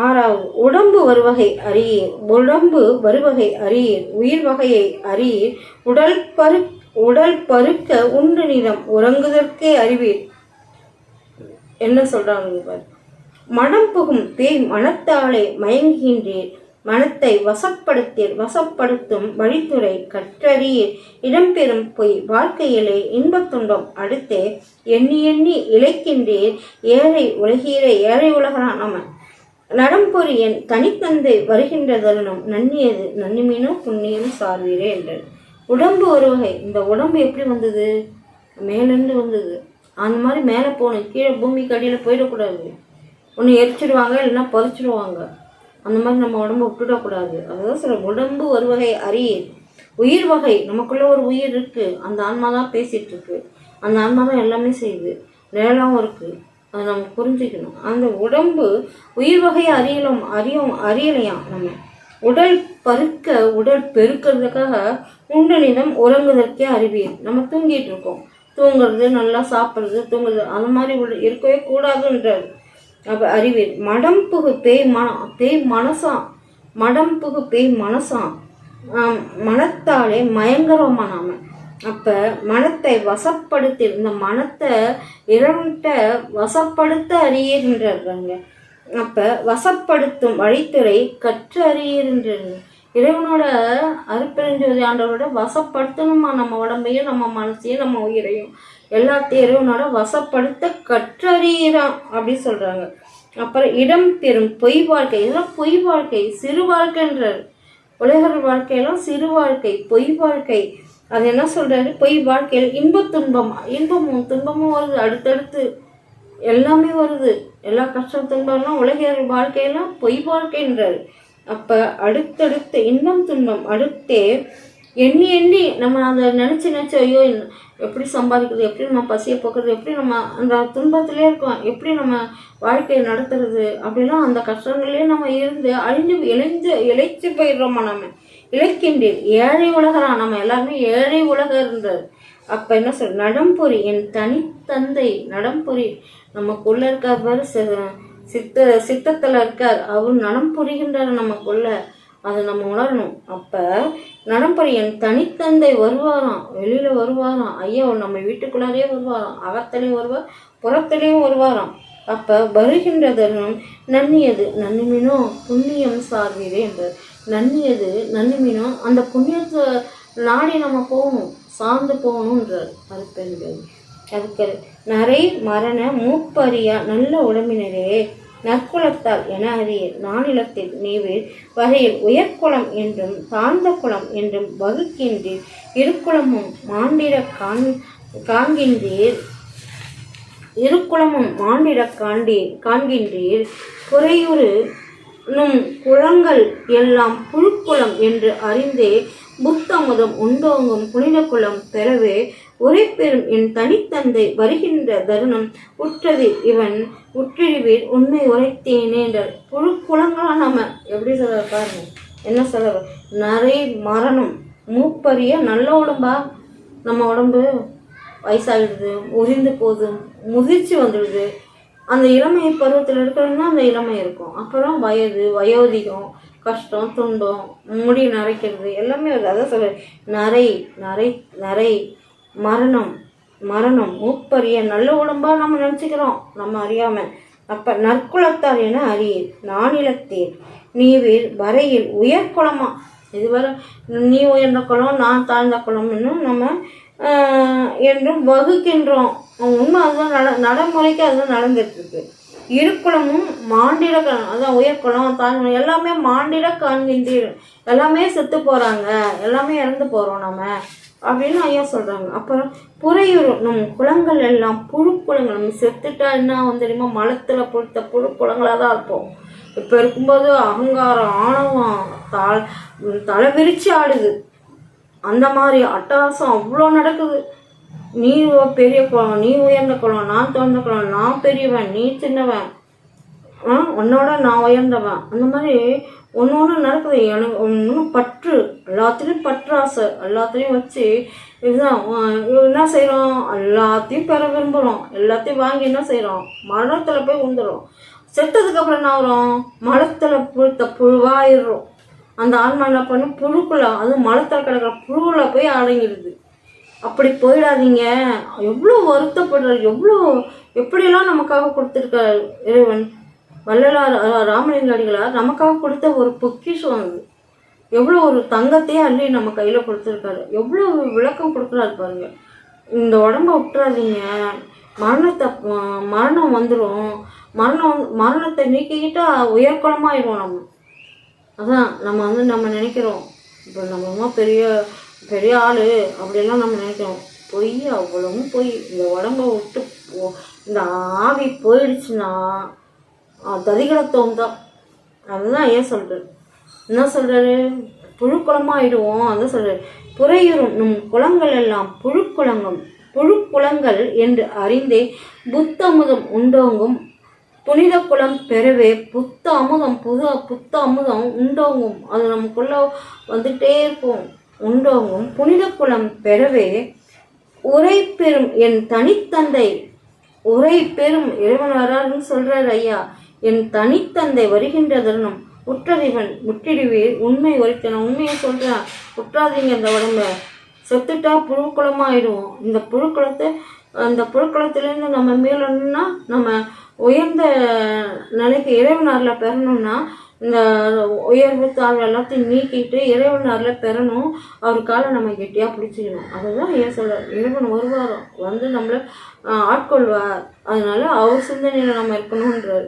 ஆறாவது, உடம்பு வருவகை அறியீர். உடம்பு வருவகை அறியீர். உயிர் வகையை அறியீர். உடல் பருக்க உண்டு நிலம் உறங்குதற்கே அறிவீர். என்ன சொல்றாங்க? மனம் புகும் பேய் மனத்தாலே மயங்குகின்றீர். மனத்தை வசப்படுத்தும் வழித்துறை கற்றறியீர். இடம்பெறும் பொய் வாழ்க்கையிலே இன்பத் துன்பம் அடுத்தே எண்ணி எண்ணி இழைக்கின்றீர். ஏழை உலகரான் நம்ம நடம்பொறியன் தனித்தந்தை வருகின்ற தருணம் நன்னியது நன்னிமீனோ புண்ணியம் சார்வீரே என்றது. உடம்பு ஒரு வகை. இந்த உடம்பு எப்படி வந்தது? மேலேருந்து வந்தது. அந்த மாதிரி மேலே போகணும். கீழே பூமிக்கு அடியில் போயிடக்கூடாது. ஒன்று எரிச்சிடுவாங்க, இல்லைன்னா பறிச்சிடுவாங்க. அந்த மாதிரி நம்ம உடம்பு விட்டுடக்கூடாது. அதுதான் சில உடம்பு ஒரு வகை அறியீர். உயிர் வகை, நமக்குள்ள ஒரு உயிர் இருக்குது. அந்த ஆன்மா தான் பேசிகிட்டு இருக்கு. அந்த ஆன்மா தான் எல்லாமே செய்யுது. நிழலாகவும் இருக்குது. அதை நம்ம புரிஞ்சுக்கணும். அந்த உடம்பு உயிர் வகையை அறியலையாம். நம்ம உடல் பெருக்கிறதுக்காக உண்டு நிதம் உறங்குதற்கே அறிவீர். நம்ம தூங்கிட்டு இருக்கோம். தூங்குறது, நல்லா சாப்பிட்றது, தூங்குறது, அந்த மாதிரி இருக்கவே கூடாதுன்றார். அப்போ அறிவீர். மடம்புகு பேய் மனசாம் மனத்தாலே மயங்கரமா நாம. அப்போ மனத்தை வசப்படுத்தி, இந்த மனத்தை இறைவன்கிட்ட வசப்படுத்த அறியீர்ன்றாங்க. அப்போ வசப்படுத்தும் வழித்துறை கற்று அறியீர்ன்றாங்க. இறைவனோட அருட்பெருஞ்சோதி ஆண்டவரோட வசப்படுத்தணுமா நம்ம உடம்பையும், நம்ம மனசையும், நம்ம உயிரையும், எல்லாத்தையும் இறைவனோட வசப்படுத்த கற்றறியிறான் அப்படி சொல்கிறாங்க. அப்புறம் இடம் பெறும் பொய் வாழ்க்கை. இதெல்லாம் பொய் வாழ்க்கை, சிறு வாழ்க்கைன்றார். உலகர் வாழ்க்கையெல்லாம் சிறு வாழ்க்கை, பொய் வாழ்க்கை. அது என்ன சொல்கிறாரு? பொய் வாழ்க்கையில் இன்பமும் துன்பமும் வருது. அடுத்தடுத்து எல்லாமே வருது. எல்லா கஷ்டம் துன்பம்லாம் உலகர் வாழ்க்கையெல்லாம் பொய் வாழ்க்கைன்றார். அப்போ அடுத்தடுத்து இன்பம் துன்பம் அடுத்தே எண்ணி நம்ம அதை நினச்சி ஐயோ எப்படி சம்பாதிக்கிறது, எப்படி நம்ம பசியை போக்குறது, எப்படி நம்ம அந்த துன்பத்திலே இருக்கோம், எப்படி நம்ம வாழ்க்கையை நடத்துறது, அப்படிலாம் அந்த கஷ்டங்களே நம்ம இருந்து இழைச்சி போயிடுறோமா. நம்ம இழைக்கின்றீர். ஏழை உலகரான். நம்ம எல்லாருமே ஏழை உலகன்றார். அப்போ என்ன சொல்? நடம்பொறி என் தனித்தந்தை நடம்பொறி நமக்குள்ள இருக்கார் பாரு, சித்தத்தில் இருக்கார். அவர் நடம் புரிகின்றார் நமக்குள்ள. அதை நம்ம உணரணும். அப்போ நடம்பொறி என் தனித்தந்தை வருவாராம், வெளியில் வருவாராம். ஐயா நம்ம வீட்டுக்குள்ளாரே வருவாராம், அகத்திலையும் வருவார், புறத்திலையும் வருவாராம். அப்போ வருகின்ற தருணம் நன்னியது நன்னிமீனோ புண்ணியம் சார்வீரே என்றார். நன்னியது நன்னிமீனோ அந்த புண்ணியத்தை நாடி நம்ம போகணும், சார்ந்து போகணுன்றார் அருட்பெருஞ்சோதி. அதுக்கு நரை மரண மூப்பறியா நல்ல உடம்பினரே நற்குலத்தால் என அறிய நானிலத்தில் நீவீர் வகையில் உயர்குலம் என்றும் தாழ்ந்த குலம் என்றும் வகுக்கின்றீர். இருக்குளமும் மாண்டிட காண்கின்றீர். குறையுறு குளங்கள் எல்லாம் புழுக்குளம் என்று அறிந்தே புத்தமுதம் உண்டோங்கும் புனித குலம் பெறவே உரைப்பெறும் என் தனித்தந்தை வருகின்ற தருணம் உற்றது இவன் உற்றிடுவீர் உண்மை உரைத்தேனே என்றார். புழுக்குளங்களாம் நம்ம எப்படி சொல்ல பாருங்க. என்ன சொல்ல? நரை மரணம் மூப்பறிய நல்ல உடம்பா. நம்ம உடம்பு வயசாகிடுது, உறிந்து போதும், முதிர்ச்சி வந்துடுது. அந்த இளமை பருவத்தில் இருக்கிறதுனா அந்த இளமை இருக்கும். அப்புறம் வயோதிகம், கஷ்டம், துன்பம், முடி நரைக்கிறது, எல்லாமே வருது. அதான் சொல்ல நரை நரை நரை மரணம் மூப்பறிய நல்ல உடம்பா நம்ம நினச்சிக்கிறோம் நம்ம அறியாமல். அப்போ நற்குலத்தார் என அறியீர் நானிலத்தீர் நீவீர் வரையில் உயர்குலமா. இதுவரை நீ உயர்ந்த குலம், நான் தாழ்ந்த குலம்னு நம்ம என்றும் வகுக்கின்றோம். உண்மை அதுதான் நடைமுறைக்கு அதுதான் நடந்துட்டுருக்கு. இருக்குளமும் மாண்டிட அதான் உயர்குளம் தாழ்ந்த எல்லாமே மாண்டிட காண்கின்றீர். எல்லாமே செத்து போகிறாங்க, எல்லாமே இறந்து போகிறோம் நம்ம அப்படின்னு ஐயா சொல்கிறாங்க. அப்புறம் புறையுறும் நம் குளங்கள் எல்லாம் புழுக்குளங்கள். நம்ம செத்துட்டா என்ன தெரியுமா? மலத்தில் பொறுத்த புழுக்குளங்களாக தான் இருப்போம். இப்போ இருக்கும்போது அகங்காரம், ஆணவம் தலை விரிச்சு ஆடுது. அந்த மாதிரி அட்டகாசம் அவ்வளோ நடக்குது. நீ பெரிய குளம், நீ உயர்ந்த குளம், நான் தோன்ற குளம், நான் பெரியவன், நீ சின்னவன், உன்னோட நான் உயர்ந்தவன், அந்த மாதிரி ஒன்று நடக்குது. எனக்கு இன்னும் பற்று, எல்லாத்துலேயும் பற்றாசை எல்லாத்துலேயும் வச்சு இதுதான் என்ன செய்கிறோம்? எல்லாத்தையும் பெற விரும்புகிறோம். எல்லாத்தையும் வாங்கி என்ன செய்கிறோம்? மரணத்தில் போய் உந்துடும். செத்ததுக்கப்புறம் என்ன வரும்? மலத்தில் புழுத்த புழுவாயிடுறோம். அந்த ஆன்மா என்ன பண்ணும்? புழுக்குள்ள, அதுவும் மலத்தில் கிடக்கிற புழுவில் போய் அடங்கிடுது. அப்படி போயிடாதீங்க. எவ்வளோ வருத்தப்படுறாரு, எப்படியெல்லாம் நமக்காக கொடுத்துருக்காரு இறைவன். வள்ளலார் ராமலிங்க அடிகளார் நமக்காக கொடுத்த ஒரு பொக்கிஷம் அது. எவ்வளோ ஒரு தங்கத்தையே அள்ளி நம்ம கையில் கொடுத்துருக்காரு. எவ்வளோ விளக்கம் கொடுக்குறாரு பாருங்க. இந்த உடம்ப விட்டுறாதீங்க, மரணம் வந்துடும். மரணத்தை நீக்கிக்கிட்டா உயர்குலமாயிடுவோம் நம்ம. அதான் நம்ம நினைக்கிறோம், இப்போ நம்ம பெரிய பெரிய ஆள் அப்படிலாம் நம்ம நினைக்கிறோம். பொய், அவ்வளவும் பொய். இந்த உடம்ப விட்டு இந்த ஆவி போயிடுச்சுன்னா ததிகளத்தோம் தான். அதுதான் ஏன் சொல்கிறார், என்ன சொல்கிறாரு? புழுக்குளமாயிடுவோம். அதான் சொல்கிறார், புறையுறும் நம் குளங்கள் எல்லாம் புழுக்குளங்கள் என்று அறிந்தே புத்த அமுதம் உண்டோங்கும் புனித குளம் பெறவே புத்த அமுதம் உண்டோங்கும். அது நமக்குள்ள வந்துட்டே இருக்கும். உண்டோங்கும் புனித குளம் பெறவே உரை பெறும் என் தனித்தந்தை. உரை பெறும் இறைவன் வராருன்னு சொல்றாரு ஐயா. என் தனித்தந்தை வருகின்ற தருணம் உற்றறிவன் முற்றிடுவீர் உண்மை உரைத்தன. உண்மையை சொல்றான், உற்றாதீங்க. இந்த உடம்ப செத்துட்டா புழுக்குளமாயிடுவோம். இந்த புழுக்குளத்திலேருந்து நம்ம மீளணும்னா, நம்ம உயர்ந்த நிலைக்கு இறைவனாரில் பெறணும்னா, இந்த உயர்வு தாழ்வு எல்லாத்தையும் நீக்கிட்டு இறைவனாரில் பெறணும். அவருக்காக நம்ம கெட்டியாக பிடிச்சிக்கணும். அதுதான் ஏன் சொல்ல, இறைவன் வருவார், வந்து நம்மளை ஆட்கொள்வார். அதனால அவர் சிந்தனையில் நம்ம இருக்கணுன்றார்.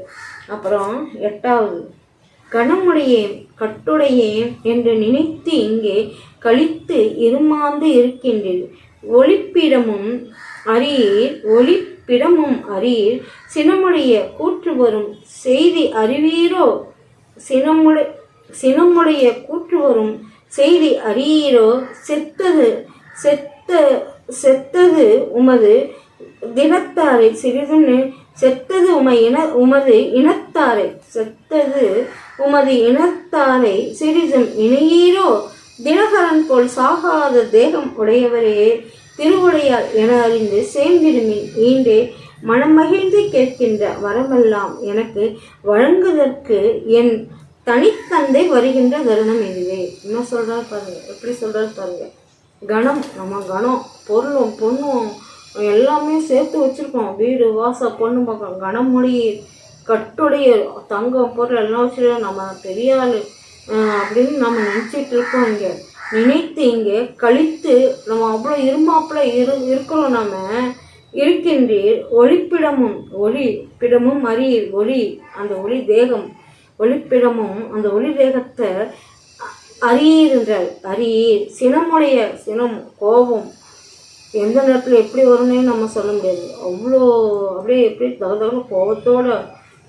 அப்புறம் 8வது, கணமுடையேன் கட்டுடையேன் என்று நினைத்து இங்கே கழித்து இருமாந்து இருக்கின்றது. ஒளிப்பிடமும் அறியீர் சினமுடைய கூற்று வரும் செய்தி அறிவீரோ. சினமுடைய கூற்று வரும் செய்தி அறியீரோ. செத்தது உமது தினத்தாரை சிறிதுன்னு செத்தது உமது இனத்தாரை சிறிதும் இணையீரோ. தினகரன் போல் சாகாத தேகம் உடையவரே திருவுடையார் என அறிந்து சேர்ந்திடுமின் ஈண்டே மனமகிழ்ந்து கேட்கின்ற வரமெல்லாம் எனக்கு வழங்குவதற்கு என் தனித்தந்தை வருகின்ற தருணம் இதுவே. என்ன சொல்றாரு பாருங்க, எப்படி சொல்றாரு பாருங்க. நம்ம கணம் பொருளும் பொண்ணும் எல்லாமே சேர்த்து வச்சிருக்கோம். வீடு வாசல் பொண்ணு பார்க்கணும். கணமொழி கட்டுடைய தங்கம் பொருள் எல்லாம் வச்சுருக்கோம். நம்ம பெரிய ஆள் அப்படின்னு நம்ம நினச்சிட்டு இருக்கோம். நினைத்து இங்கே கழித்து நம்ம அவ்வளோ இருமாப்புல இருக்கிறோம். நம்ம இருக்கின்றீர் ஒளிப்பிடமும் அறியீர். அந்த ஒளி தேகம் ஒளிப்பிடமும் அந்த ஒளி தேகத்தை அறியீர். சினம் கோபம் எந்த நேரத்தில் எப்படி வரும்னே நம்ம சொல்ல முடியாது. அவ்வளோ அப்படியே எப்படி தகுந்த கோபத்தோடு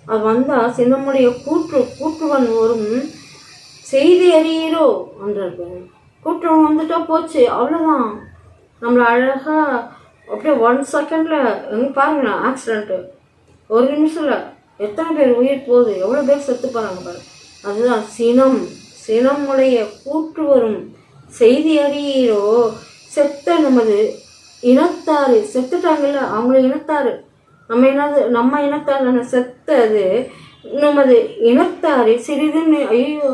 அது வந்தால் சினமுடைய கூற்றுவன் வரும் செய்தி அறியீரோ என்றார். கூட்டுறவன் வந்துட்டா போச்சு, அவ்வளோதான். நம்மளை அழகாக அப்படியே 1 செகண்டில் எங்கே பாருங்களேன், ஆக்சிடெண்ட்டு 1 நிமிஷத்தில் எத்தனை பேர் உயிர் போகுது, எவ்வளோ பேர் செத்து போகிறாங்க பாரு. அதுதான் சினமுடைய கூற்று வரும் செய்தி அறியீரோ. நமது இனத்தாரு செத்துட்டாங்கல்ல, அவங்கள இனத்தாரு. நம்ம இனத்தாரு செத்தது நமது இனத்தாரு சிறிதுன்னு. ஐயோ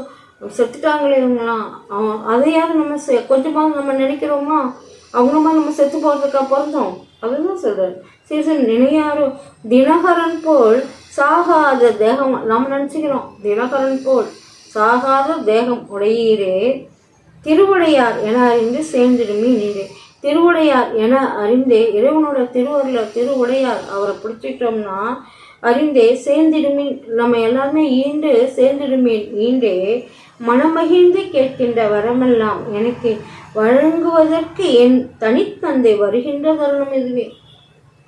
செத்துட்டாங்களே இவங்களாம், அதையாவது நம்ம கொஞ்சமாவது நம்ம நினைக்கிறோமா? அவங்க மாதிரி நம்ம செத்து போகிறதுக்கா பிறந்தோம்? அதுதான் சொல்கிறார். சரி நினையாரோ. தினகரன் போல் சாகாத தேகம் நம்ம நினச்சிக்கிறோம். தினகரன் போல் சாகாத தேகம் உடையீரே திருவுடையார் என அறிந்து சேர்ந்திடுமே நீரே. திருவுடையார் என அறிந்தே இறைவனோட திருவுடையார் அவரை பிடிச்சிட்டோம்னா அறிந்தே சேர்ந்திடுமே. நம்ம எல்லாருமே சேர்ந்திடுமே ஈண்டே மனமகிழ்ந்து கேட்கின்ற வரமெல்லாம் எனக்கு வழங்குவதற்கு என் தனித்தந்தை வருகின்ற தருணம் இதுவே.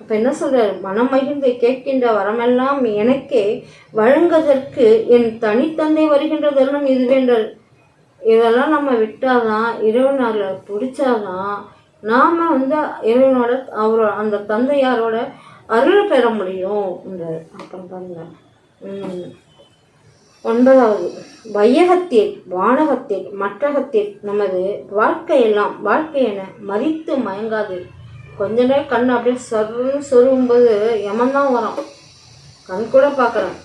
அப்போ என்ன சொல்றாரு? மனமகிழ்ந்து கேட்கின்ற வரமெல்லாம் எனக்கே வழங்குவதற்கு என் தனித்தந்தை வருகின்ற தருணம் இதுவேன்றார். இதெல்லாம் நம்ம விட்டாதான், இறைவனாரில் பிடிச்சாதான் நாம் இறைவனோட அந்த தந்தையாரோட அருள் பெற முடியும் என்றார். அப்புறம் பாருங்க 9வது, வையகத்தில் வானகத்தில் மற்றகத்தில் நமது வாழ்க்கை என மறித்து மயங்காது. கொஞ்ச நேரம் கண் அப்படியே சொருகும்போது யமன்தான் வரும். கண் கூட பார்க்குறேன்.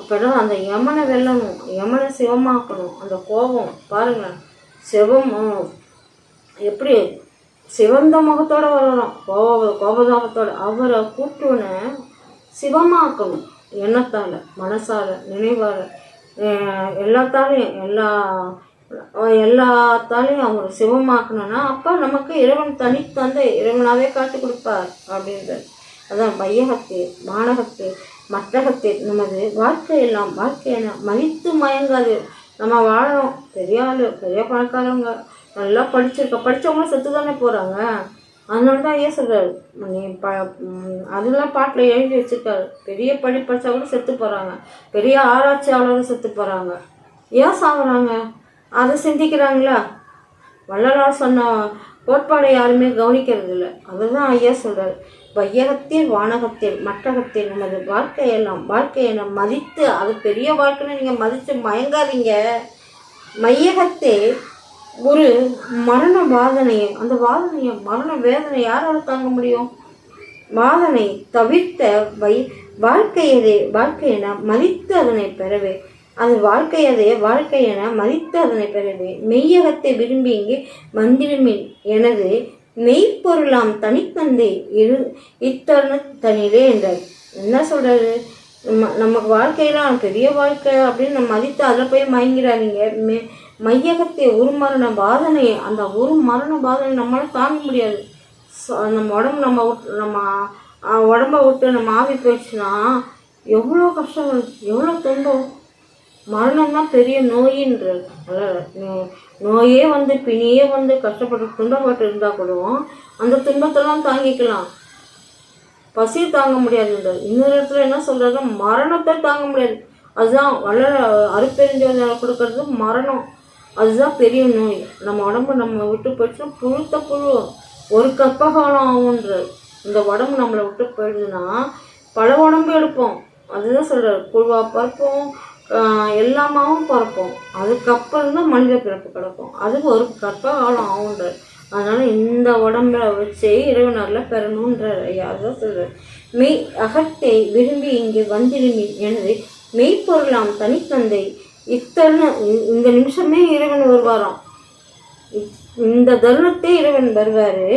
அப்போதான் அந்த யமனை வெல்லணும், யமனை சிவமாக்கணும். அந்த கோபம் பாருங்கள், சிவம் எப்படி சிவந்த முகத்தோடு வரணும், கோபதாபத்தோடு அவரை கூட்டுவனை சிவமாக்கணும். எண்ணத்தால், மனசால், நினைவால், எல்லாத்தாலையும் எல்லாத்தாலையும் அவங்க சிவமாக்கணும்னா அப்போ நமக்கு இறைவன் தனித்தந்த இறைவனாகவே காட்டி கொடுப்பார் அப்படின்றது. அதான் வையகத்தே வானகத்தே மற்றகத்தே நமது வாழ்க்கையெல்லாம் வாழ்க்கையை மதித்து மயங்காது. நம்ம வாழறோம், பெரிய ஆள், பெரிய பணக்காரவங்க, நல்லா படித்தவங்களும் செத்து தானே போகிறாங்க. அதனால தான் ஏன் சொல்கிறாரு, நீ அதெல்லாம் பாட்டில் எழுதி வச்சுருக்காரு, பெரிய படிச்சா கூட செத்து போகிறாங்க, பெரிய ஆராய்ச்சியாளரும் செத்து போகிறாங்க. ஏன் சாகுறாங்க? அதை சிந்திக்கிறாங்களா? வள்ளலார் சொன்ன கோட்பாடை யாருமே கவனிக்கிறது இல்லை. அதுதான் ஐயா சொல்கிறார், வையகத்தில் வானகத்தில் மற்றகத்தில் நமது வாழ்க்கையை மதித்து, அது பெரிய வாழ்க்கைன்னு நீங்கள் மதித்து மயங்காதீங்க. மையகத்தே ஒரு மரண வாதனையை, அந்த வாதனையை மரண வேதனை யாரால் தாங்க முடியும்? வாதனை தவிர்த்த வாழ்க்கையென மதித்து அதனை பெறவே, அது வாழ்க்கையென மதித்து அதனை பெறவே மெய்யகத்தை விரும்பி இங்கே வந்திடுமின் எனது மெய்ப்பொருளாம் தனித்தந்தை இத்தருணத்தனிலே என்றார். என்ன சொல்றாரு? நமக்கு வாழ்க்கையெல்லாம் பெரிய வாழ்க்கை அப்படின்னு நம்ம மதித்து அதில் போய் மயங்கிறாதீங்க. மையகத்தை ஒரு மரண பாதனை, அந்த ஒரு மரண பாதனை நம்மளால் தாங்க முடியாது. நம்ம உடம்ப விட்டு நம்ம ஆவி போயிடுச்சுன்னா எவ்வளோ கஷ்டங்கள், எவ்வளோ துன்பம். மரணம் தான் பெரிய நோயின்றது. நோயே வந்து பிணியே வந்து கஷ்டப்பட்டு துன்பப்பட்டு இருந்தால் கூட அந்த துன்பத்தெல்லாம் தாங்கிக்கலாம், பசி தாங்க முடியாதுன்றது. இன்னொரு இடத்துல என்ன சொல்கிறது, மரணத்தை தாங்க முடியாது. அதுதான் அருப்பெருஞ்சோதி கொடுக்கறது மரணம். அதுதான் பெரிய நோய். நம்ம உடம்பு நம்ம விட்டு போயிடுச்சுன்னா புழுத்த புழு ஒரு கற்பகாலம் ஆகுன்றது. இந்த உடம்பு நம்மளை விட்டு போயிடுதுன்னா பல உடம்பு எடுப்போம். அதுதான் சொல்கிறார், புழுவாக பறப்போம், எல்லாமாவும் பறப்போம், அதுக்கப்புறம் தான் மனித பிறப்பு கிடக்கும். அதுக்கு ஒரு கற்பகாலம் ஆகுன்றார். அதனால் இந்த உடம்புல வச்சு இறைவனரில் பெறணுன்றார். அதுதான் சொல்கிறார், மெய் அகத்தை விரும்பி இங்கே வந்திருமி எனது மெய்ப்பொருளாம் தனித்தந்தை இந்த நிமிஷமே இறைவன் வருவாராம், இந்த தருணத்தை இறைவன் வருவார்.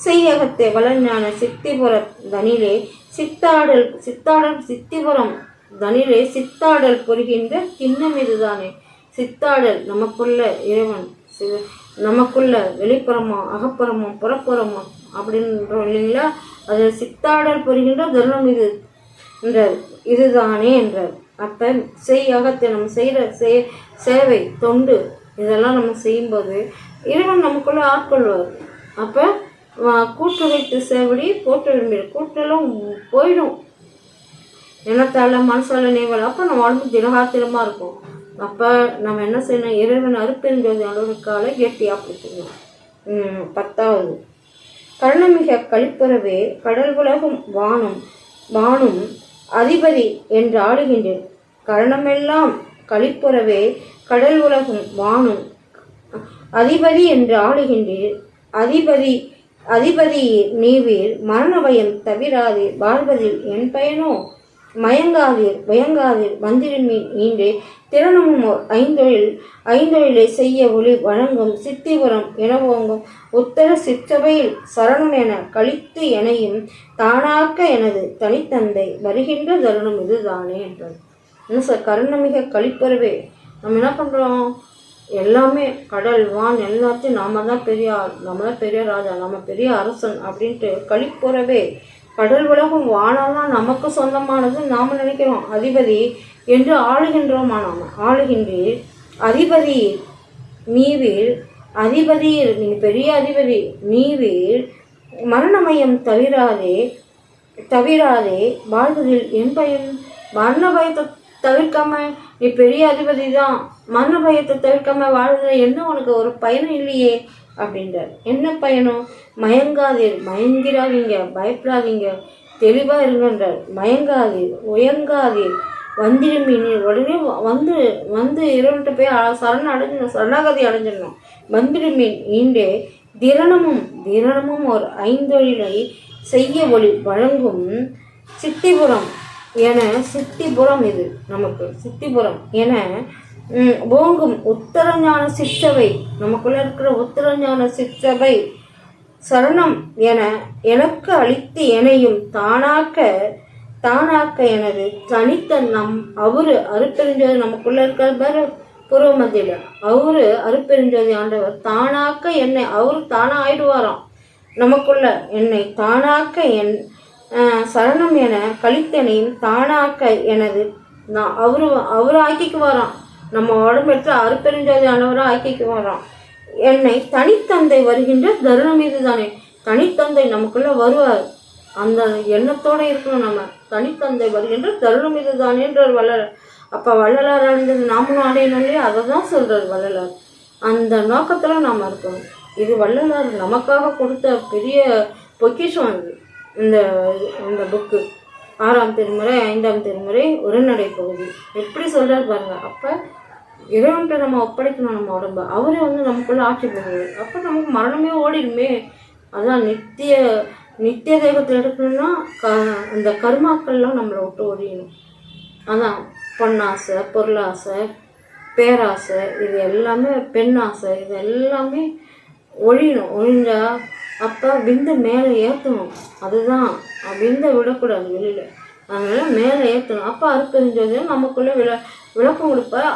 செய்யகத்தை வளஞான சித்திபுர தனிலே சித்தாடல் சித்திபுரம் தனிலே சித்தாடல் புரிகின்ற கிண்ணம் இதுதானே. சித்தாடல் நமக்குள்ள இறைவன், நமக்குள்ள வெளிப்புறமோ அகப்புறமோ புறப்புறமோ அப்படின்றோம் இல்லைங்களா. அது சித்தாடல் புரிகின்ற தருணம் இது என்றார், இதுதானே என்றார். அப்போ அகத்தை நம்ம செய்கிற சேவை தொண்டு இதெல்லாம் நம்ம செய்யும்போது இறைவன் நமக்குள்ள ஆட்கொள்வார். அப்போ கூட்டு வைத்து சேவடி போட்டு விரும்பிடு, கூட்டெல்லாம் போயிடும் எண்ணத்தால் மனசால நேவால். அப்போ நம்ம உடம்பு திடகாத்திரமாக இருக்கும். அப்போ நம்ம என்ன செய்யணும், இறைவன் அருப்பெருஞ்சோதி அளவுக்கால கெட்டியாக பிடிச்சிக்கணும். 10வது கருணமிக கழிப்புறவே கடல் உலகும் வானும் அதிபதி என்று ஆளுகின்றேன். கரணமெல்லாம் கழிப்புறவே கடல் உலகும் வானும் அதிபதி என்று ஆளுகின்றீர். அதிபதி நீவீர் மரண பயம் தவிராதே வாழ்வதில் என் பயனோ மயங்காதீர் வந்திருமீன் ஈன்றே திறனமும் ஐந்தொழிலை செய்ய ஒளி வழங்கும் சித்திபுரம் எனவோங்கும் உத்தர சிற்றபையில் சரணம் என கழித்து எனையும் தானாக்க எனது தனித்தந்தை வருகின்ற தருணம் இதுதானே என்றது. என்ன சார், கருணமிக கழிப்பறவே. நம்ம என்ன பண்ணுறோம், எல்லாமே கடல் வான் எல்லாத்தையும் நாம தான் பெரிய ஆள், நம்ம தான் பெரிய ராஜா, நம்ம பெரிய அரசன் அப்படின்ட்டு கழிப்புறவே கடல் உலகம் வானெல்லாம் நமக்கு சொந்தமானது நாம் நினைக்கிறோம். அதிபதி என்று ஆளுகின்றோமா நாம் ஆளுகின்றீர். அதிபதி நீவீர், அதிபதியில் நீங்கள் பெரிய அதிபதி நீவீர் மரணமயம் தவிராதே வாழ்வதில் என் பயன். மரண பயத்தை தவிர்க்காம நீ பெரிய அதிபதி தான், மரண பயத்தை தவிர்க்காம வாழ்வதில் என்ன உனக்கு ஒரு பயனும் இல்லையே அப்படின்றார். என்ன பயனும்? மயங்கிறாதீங்க, பயப்படாதீங்க, தெளிவாக இருங்கன்றார். உயங்காதீர் வந்திருமீன் உடனே வந்து இறைவன்கிட்ட போய் சரணாகதி அடைஞ்சிடணும். வந்திருமீன் ஈண்டே திறனமும் ஒரு ஐந்தொழிலை செய்ய ஒளி வழங்கும் சித்திபுரம் என சித்திபுரம், இது நமக்கு சித்திபுரம் என ஓங்கும் உத்தரஞான சிற்றவை, நமக்குள்ள இருக்கிற உத்தரஞான சிற்றவை சரணம் என எனக்கு அளித்து எனையும் தானாக்க எனது தனித்த அவரு அருப்பெருஞ்சோதி, நமக்குள்ள இருக்கிற பேர் பூர்வ மத்தியில அவரு அருப்பெருஞ்சோதி ஆண்டவர் தானாக்க என்னை, அவரு தானா ஆயிடுவாராம் நமக்குள்ள, என்னை தானாக்க சரணம் என கழித்தனையும் தானாக்க எனது அவரு ஆக்கிக்கு வரான், நம்ம உடம்பெற்ற அருப்பெருஞ்சோதி ஆண்டவரை ஆக்கிக்கு வரான். என்னை தனித்தந்தை வருகின்ற தருணம் இதுதானே, தனித்தந்தை நமக்குள்ள வருவார், அந்த எண்ணத்தோடு இருக்கணும். நம்ம தனித்தந்தை வருகின்ற தருணம் இதுதானேன்றார் வள்ளலார். அப்போ வள்ளலார் அடைந்தது நாமளும் அடையணும் இல்லையா, அதை தான் சொல்கிறார் வள்ளலார். அந்த நோக்கத்தில் நாம் இருக்கணும். இது வள்ளலார் நமக்காக கொடுத்த பெரிய பொக்கிஷம். இது இந்த புக்கு 6ஆம் திருமுறை 5ஆம் திருமுறை உரைநடை பகுதி எப்படி சொல்கிறார் பாருங்க. அப்போ இறைவன்கிட்ட நம்ம ஒப்படைக்கணும் நம்ம உடம்ப, அவரே நமக்குள்ள ஆட்சி பண்ணுவார். அப்போ நமக்கு மரணமே ஓடிடுமே. அதான் நித்திய தேகத்தில் எடுக்கணும்னா இந்த கர்மாக்கள்லாம் நம்மளை விட்டு ஒழியணும். அதான் பொன்னாசை, பொருளாசை, பேராசை, இது எல்லாமே பெண்ணாசை, இது எல்லாமே ஒழியணும். ஒழிஞ்சா அப்போ விந்து மேலே ஏற்றணும். அதுதான் விந்தை விடக்கூடாது வெளியில், அதனால் மேலே ஏற்றணும். அப்போ அருப்பெருஞ்சோதி நமக்குள்ளே விளக்கம் கொடுப்பார்.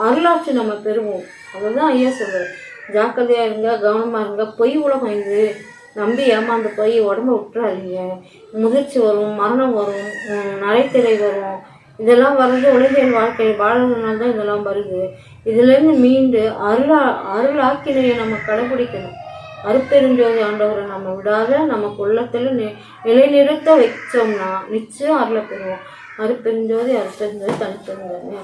அருளாட்சி நம்ம பெறுவோம். அதுதான் ஐயா சொல்கிறார், ஜாக்கிரதையாக இருங்க, கவனமாக இருங்க. பொய் உலகம் இது, நம்பி ஏமாந்து போய் உடம்பு விட்டுறாதீங்க. முதிர்ச்சி வரும், மரணம் வரும், நரைத்திரை வரும். இதெல்லாம் வர்றது உலகியல் வாழ்க்கை வாழ்றதுனால தான் இதெல்லாம் வருது. இதுலேருந்து மீண்டு அருளாக்கினையை நம்ம கடைபிடிக்கணும். அருப்பெருஞ்சோதி ஆண்டவரை நம்ம விடாத நமக்கு உள்ளத்தில் நிலைநிறுத்த வச்சோம்னா நிச்சயம் அருளை பெறுவோம். அருப்பெருஞ்சோதி தனிப்பெருஞ்சோதி.